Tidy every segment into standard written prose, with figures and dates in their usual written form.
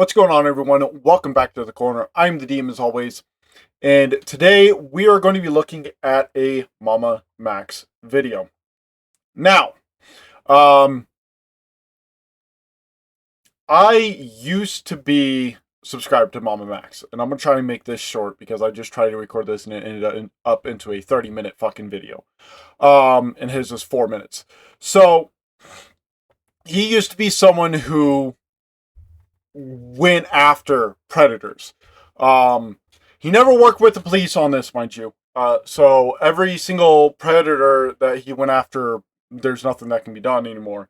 What's going on, everyone? Welcome back to the corner. I'm the DM as always, and today we are going to be looking at a Mamamax video. Now, um, I used to be subscribed to Mamamax, and I'm gonna try and make this short because I just tried to record this and it ended up into a 30-minute fucking video. And his was 4 minutes. So he used to be someone who went after predators. Um, he never worked with the police on this, mind you. So every single predator that he went after, there's nothing that can be done anymore.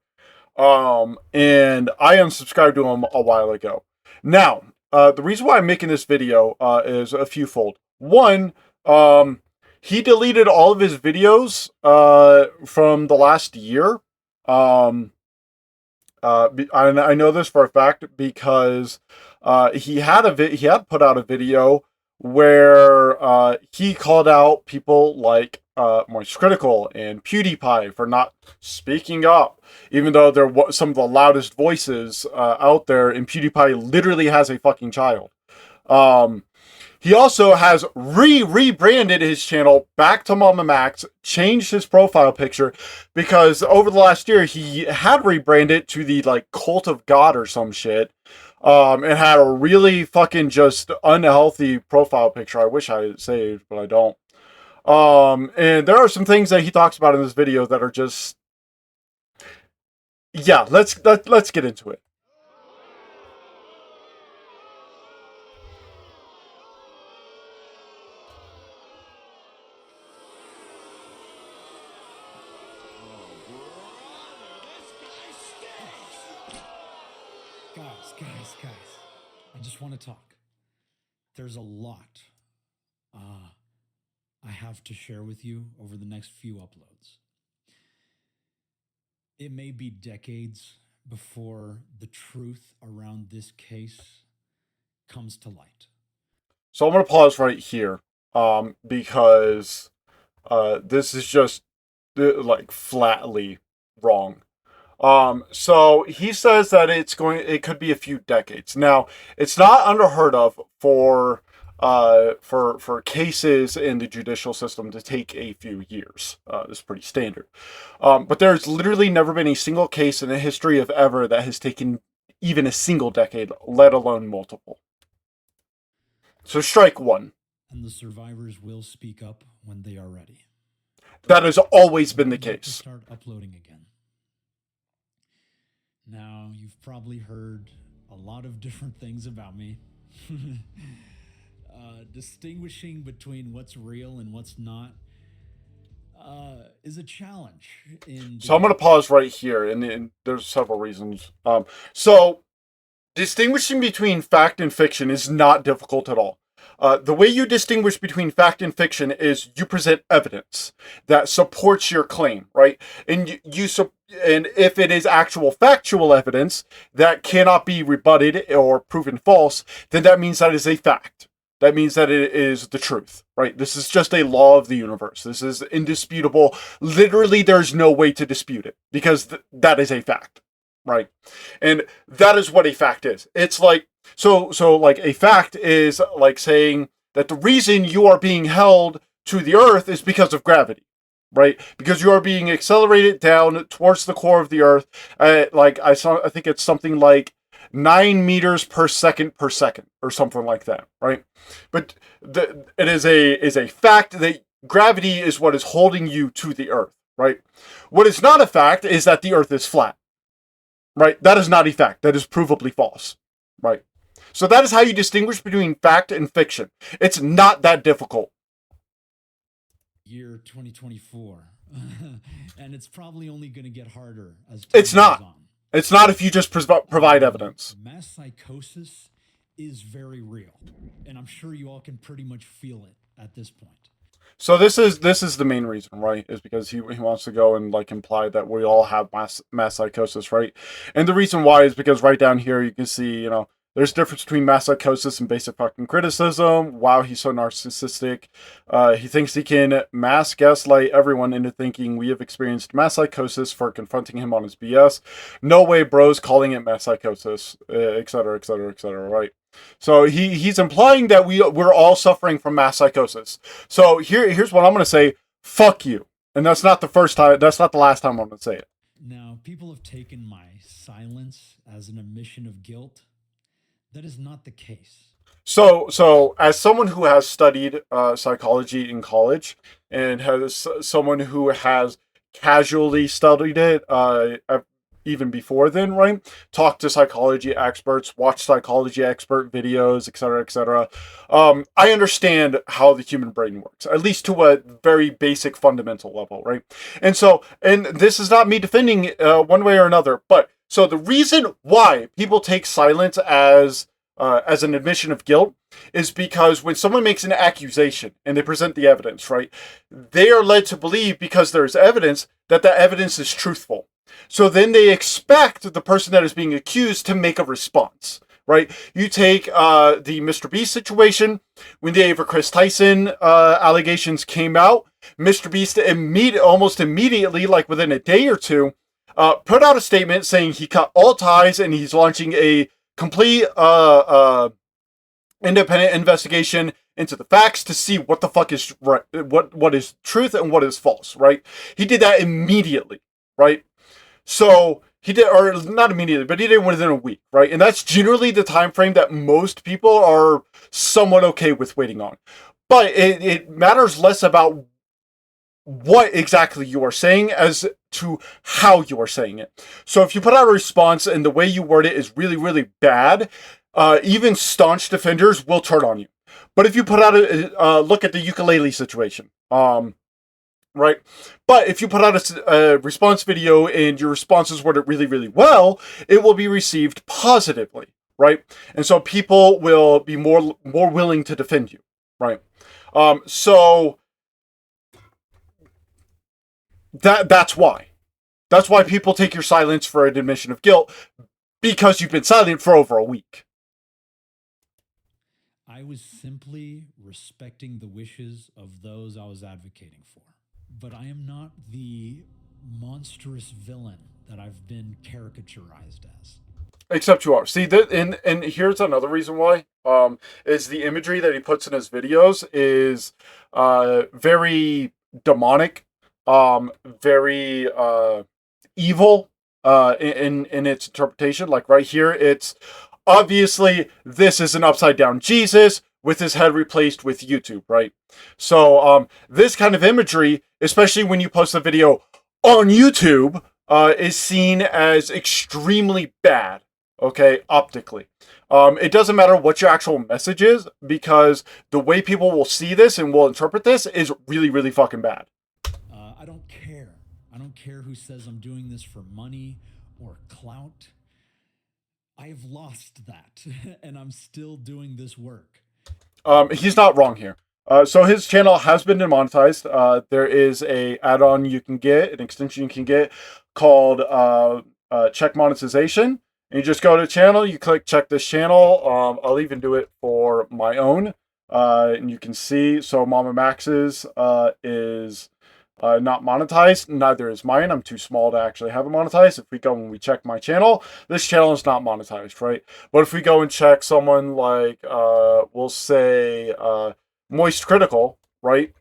And I unsubscribed to him a while ago. Now, the reason why I'm making this video is a few fold. One, he deleted all of his videos from the last year. I know this for a fact because he had put out a video where he called out people like Moist Critical and PewDiePie for not speaking up, even though they're some of the loudest voices out there, and PewDiePie literally has a fucking child. He also has rebranded his channel back to Mamamax, changed his profile picture, because over the last year he had rebranded to the like Cult of God or some shit. And had a really fucking just unhealthy profile picture. I wish I had saved, but I don't. And there are some things that he talks about in this video that are just, yeah. Let's get into it. Guys, I just want to talk. There's a lot I have to share with you over the next few uploads. It may be decades before the truth around this case comes to light. So I'm gonna pause right here, because this is just like flatly wrong. So he says that it could be a few decades. Now, it's not unheard of for cases in the judicial system to take a few years. It's pretty standard. But there's literally never been a single case in the history of ever that has taken even a single decade, let alone multiple. So strike one. And the survivors will speak up when they are ready. That has always been the case. Start uploading again. Now, you've probably heard a lot of different things about me. Distinguishing between what's real and what's not is a challenge. So I'm going to pause right here, and there's several reasons. So distinguishing between fact and fiction is not difficult at all. The way you distinguish between fact and fiction is you present evidence that supports your claim, right? And and if it is actual factual evidence that cannot be rebutted or proven false, then that means that is a fact. That means that it is the truth, right? This is just a law of the universe. This is indisputable. Literally, there's no way to dispute it because that is a fact, right? And that is what a fact is. It's like, so like a fact is like saying that the reason you are being held to the earth is because of gravity, right? Because you are being accelerated down towards the core of the earth. I think it's something like 9 meters per second or something like that, right? But it is a fact that gravity is what is holding you to the earth, right? What is not a fact is that the earth is flat, right? That is not a fact. That is provably false, right? So that is how you distinguish between fact and fiction. It's not that difficult. Year 2024. And it's probably only going to get harder as time It's not. goes on. It's not if you just provide evidence. Mass psychosis is very real, and I'm sure you all can pretty much feel it at this point. So this is the main reason, right? Is because he wants to go and like imply that we all have mass psychosis, right? And the reason why is because right down here you can see, There's a difference between mass psychosis and basic fucking criticism. Wow, he's so narcissistic. He thinks he can mass gaslight everyone into thinking we have experienced mass psychosis for confronting him on his BS. No way, bros, calling it mass psychosis, etc., etc., etc. Right? So he's implying that we're all suffering from mass psychosis. So here's what I'm gonna say: fuck you. And that's not the first time. That's not the last time I'm gonna say it. Now, people have taken my silence as an admission of guilt. That is not the case. So as someone who has studied psychology in college and has someone who has casually studied it even before then, right? Talked to psychology experts, watched psychology expert videos, etc., etc. I understand how the human brain works, at least to a very basic fundamental level, right? And this is not me defending one way or another, but so the reason why people take silence as an admission of guilt is because when someone makes an accusation and they present the evidence, right, they are led to believe because there's evidence that the evidence is truthful. So then they expect the person that is being accused to make a response, right? You take the Mr. Beast situation when the Ava Chris Tyson allegations came out. Mr. Beast almost immediately, like within a day or two, put out a statement saying he cut all ties and he's launching a complete independent investigation into the facts to see what the fuck is right, what is truth and what is false, right? He did that immediately, right? So he did, or not immediately, but he did it within a week, right? And that's generally the time frame that most people are somewhat okay with waiting on. But it matters less about what exactly you are saying as to how you are saying it. So if you put out a response and the way you word it is really, really bad, even staunch defenders will turn on you. But if you put out a look at the ukulele situation, right? But if you put out a response video and your response is worded really, really well, it will be received positively, right? And so people will be more willing to defend you, right? So that's why. That's why people take your silence for an admission of guilt, because you've been silent for over a week. I was simply respecting the wishes of those I was advocating for. But I am not the monstrous villain that I've been caricaturized as. Except you are. See, and here's another reason why. Is the imagery that he puts in his videos is very demonic, very evil in its interpretation. Like right here, it's obviously this is an upside down Jesus with his head replaced with YouTube, right? So this kind of imagery, especially when you post a video on YouTube, is seen as extremely bad. Okay, optically. It doesn't matter what your actual message is because the way people will see this and will interpret this is really, really fucking bad. I don't care. I don't care who says I'm doing this for money or clout. I have lost that, and I'm still doing this work. He's not wrong here. So his channel has been demonetized. There is a add-on you can get, an extension you can get called check monetization. And you just go to the channel, you click check this channel. I'll even do it for my own. And you can see, so Mamamax's is not monetized. Neither is mine. I'm too small to actually have it monetized. If we go and we check my channel, this channel is not monetized, right? But if we go and check someone like, we'll say, Moist Critical, right?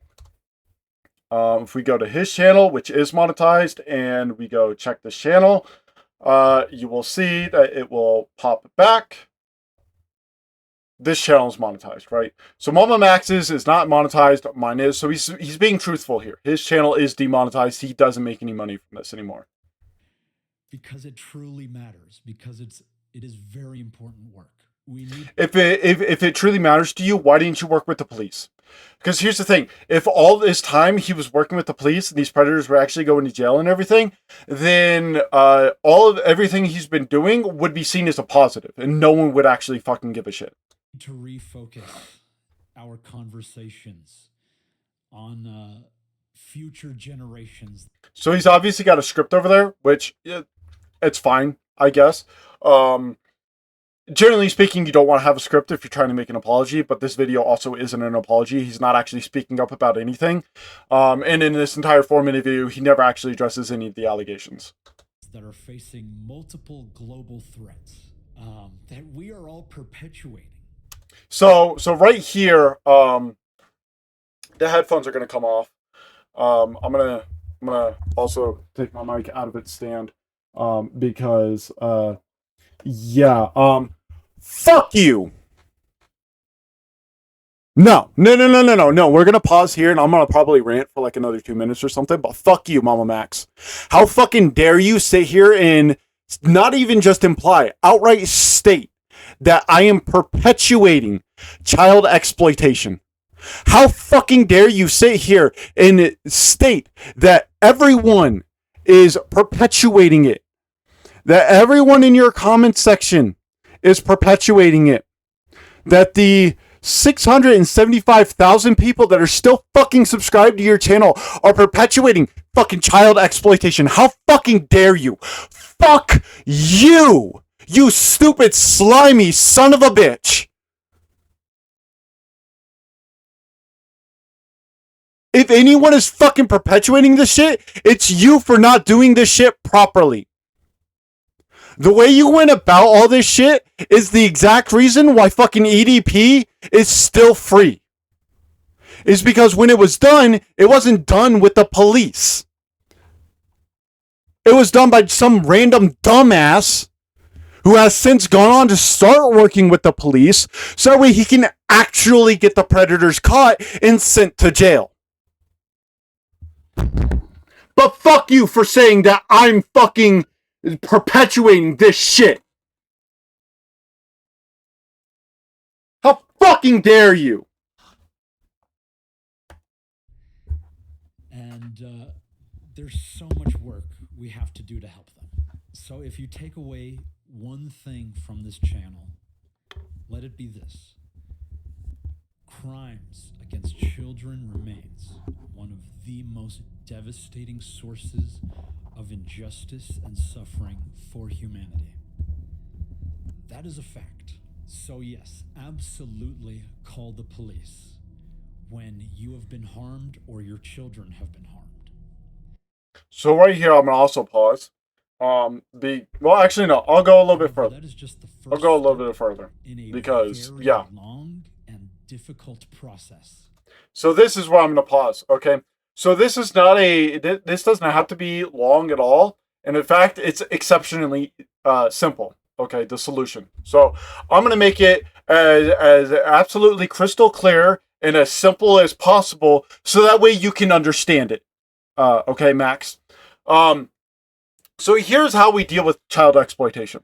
If we go to his channel, which is monetized, and we go check this channel, you will see that it will pop back. This channel is monetized, right? So Mamamax's is not monetized, mine is. So he's being truthful here. His channel is demonetized. He doesn't make any money from this anymore. Because it truly matters. Because it is very important work. We need. If it truly matters to you, why didn't you work with the police? Because here's the thing: if all this time he was working with the police and these predators were actually going to jail and everything, then all of everything he's been doing would be seen as a positive, and no one would actually fucking give a shit. To refocus our conversations on future generations. So he's obviously got a script over there, which it's fine, I guess. generally speaking, you don't want to have a script if you're trying to make an apology, but this video also isn't an apology. He's not actually speaking up about anything. And in this entire 4-minute video, he never actually addresses any of the allegations. That are facing multiple global threats that we are all perpetuating. So right here, the headphones are going to come off. I'm gonna also take my mic out of its stand, because yeah, fuck you. No. We're gonna pause here, and I'm gonna probably rant for like another 2 minutes or something. But fuck you, Mamamax. How fucking dare you sit here and not even just imply, outright state that I am perpetuating child exploitation? How fucking dare you sit here and state that everyone is perpetuating it? That everyone in your comment section is perpetuating it? That the 675,000 people that are still fucking subscribed to your channel are perpetuating fucking child exploitation? How fucking dare you? Fuck you! You stupid, slimy son of a bitch! If anyone is fucking perpetuating this shit, it's you for not doing this shit properly. The way you went about all this shit is the exact reason why fucking EDP is still free. Is because when it was done, it wasn't done with the police. It was done by some random dumbass who has since gone on to start working with the police so that way he can actually get the predators caught and sent to jail. But fuck you for saying that I'm fucking perpetuating this shit. How fucking dare you? And there's so much work we have to do to help them. So if you take away one thing from this channel, let it be this: crimes against children remains one of the most devastating sources of injustice and suffering for humanity. That is a fact. So yes, absolutely call the police when you have been harmed or your children have been harmed. So right here, I'm gonna also pause. Well, actually, no. I'll go a little bit further. That is just the first I'll go a little step bit further in a because very yeah. long and difficult process. So this is where I'm gonna pause. Okay. So this is not a. This doesn't have to be long at all, and in fact, it's exceptionally simple. Okay, the solution. So I'm gonna make it as absolutely crystal clear and as simple as possible, so that way you can understand it. Okay, Max. So here's how we deal with child exploitation.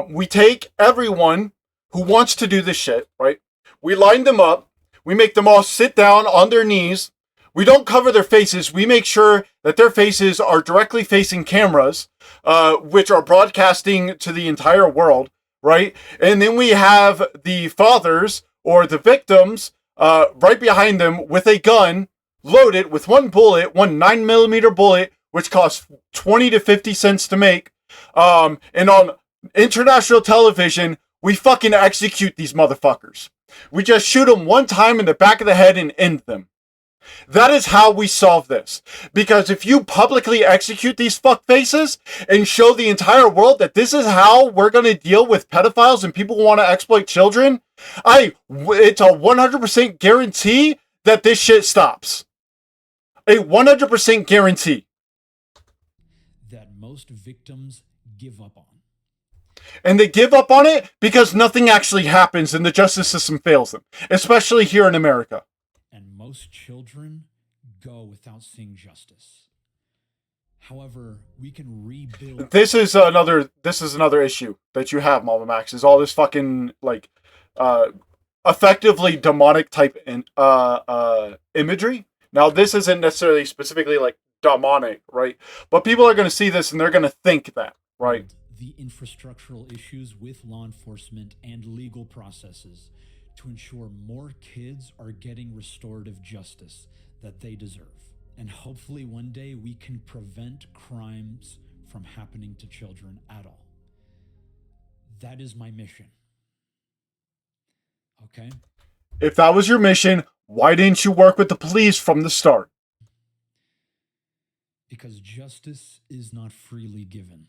We take everyone who wants to do this shit, right? We line them up. We make them all sit down on their knees. We don't cover their faces. We make sure that their faces are directly facing cameras, which are broadcasting to the entire world, right? And then we have the fathers or the victims right behind them with a gun loaded with one bullet, one 9mm bullet, which costs 20 to 50 cents to make. And on international television, we fucking execute these motherfuckers. We just shoot them one time in the back of the head and end them. That is how we solve this. Because if you publicly execute these fuckfaces and show the entire world that this is how we're going to deal with pedophiles and people who want to exploit children, it's a 100% guarantee that this shit stops. A 100% guarantee. That most victims give up on. And they give up on it because nothing actually happens and the justice system fails them, especially here in America. And most children go without seeing justice. However, we can rebuild. This is another issue that you have, Mamamax, is all this fucking like effectively demonic type imagery. Now, this isn't necessarily specifically like demonic, right? But people are going to see this and they're going to think that, right? The infrastructural issues with law enforcement and legal processes to ensure more kids are getting restorative justice that they deserve. And hopefully one day we can prevent crimes from happening to children at all. That is my mission. okay? If that was your mission, why didn't you work with the police from the start? Because justice is not freely given.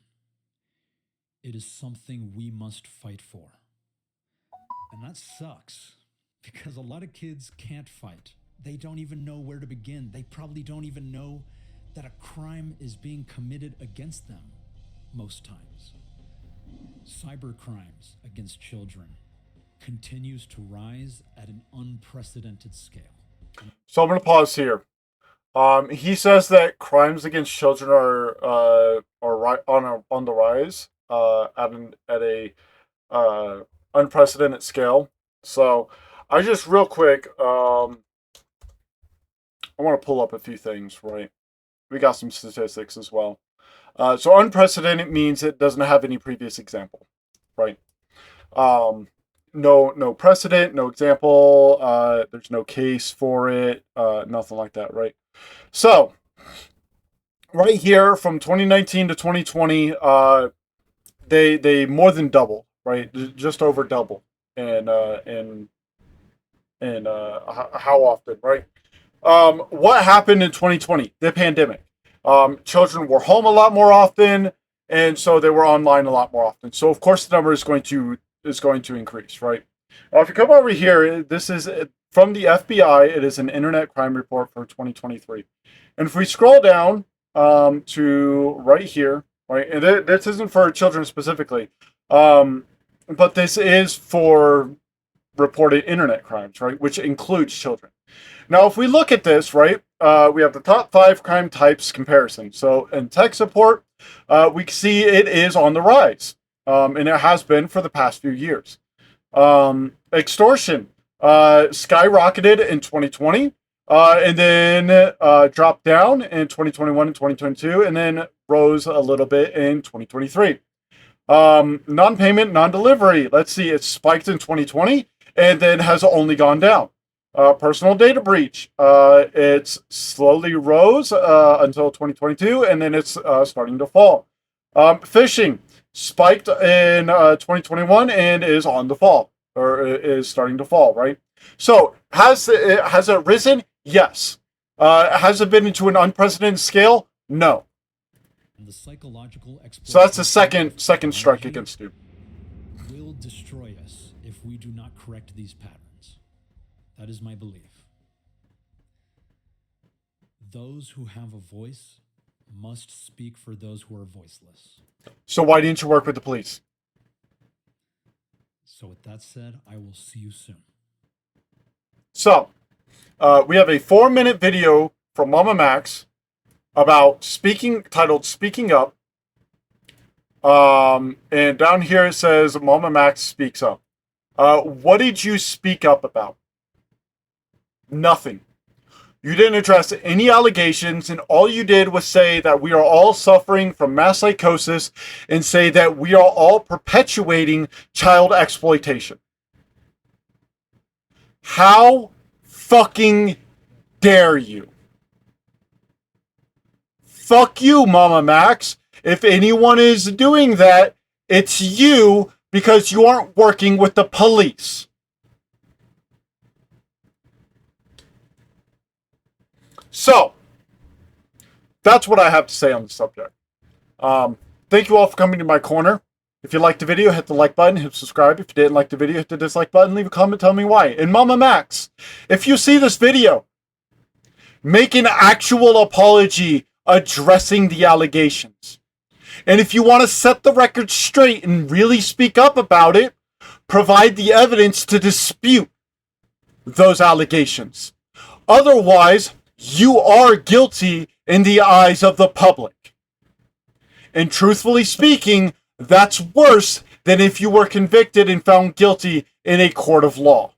It is something we must fight for. And that sucks because a lot of kids can't fight. They don't even know where to begin. They probably don't even know that a crime is being committed against them most times. Cyber crimes against children continues to rise at an unprecedented scale. So I'm going to pause here. He says that crimes against children on the rise at a unprecedented scale. So I just real quick I want to pull up a few things. Right, we got some statistics as well. So unprecedented means it doesn't have any previous example. Right. No precedent, no example. There's no case for it. Nothing like that. Right. So, right here from 2019 to 2020, they more than double, right? Just over double, and how often, right? What happened in 2020? The pandemic. Children were home a lot more often, and so they were online a lot more often. So of course the number is going to increase, right? If you come over here, this is from the FBI. It is an internet crime report for 2023. And if we scroll down to right here, right, and this isn't for children specifically, but this is for reported internet crimes, right, which includes children. Now, if we look at this, right, we have the top 5 crime types comparison. So in tech support, we can see it is on the rise, and it has been for the past few years. Extortion skyrocketed in 2020. And then dropped down in 2021 and 2022, and then rose a little bit in 2023. Non-payment, non-delivery. Let's see, it spiked in 2020 and then has only gone down. Personal data breach. It's slowly rose until 2022, and then it's starting to fall. Phishing spiked in 2021 and is on the fall, or is starting to fall, right? So has it risen? Yes. Has it been into an unprecedented scale? No. The psychological so that's the second strike against you. Will destroy us if we do not correct these patterns. That is my belief. Those who have a voice must speak for those who are voiceless. So why didn't you work with the police? So with that said, I will see you soon. So, we have a 4-minute video from Mamamax about titled Speaking Up. And down here it says Mamamax speaks up. What did you speak up about? Nothing. You didn't address any allegations, and all you did was say that we are all suffering from mass psychosis and say that we are all perpetuating child exploitation. How fucking dare you? Fuck you, Mamamax. If anyone is doing that, it's you, because you aren't working with the police. So, that's what I have to say on the subject. Thank you all for coming to my corner. If you liked the video, hit the like button, hit subscribe. If you didn't like the video, hit the dislike button, leave a comment, tell me why. And Mamamax, if you see this video, make an actual apology addressing the allegations. And if you want to set the record straight and really speak up about it, provide the evidence to dispute those allegations. Otherwise, you are guilty in the eyes of the public. And truthfully speaking, that's worse than if you were convicted and found guilty in a court of law.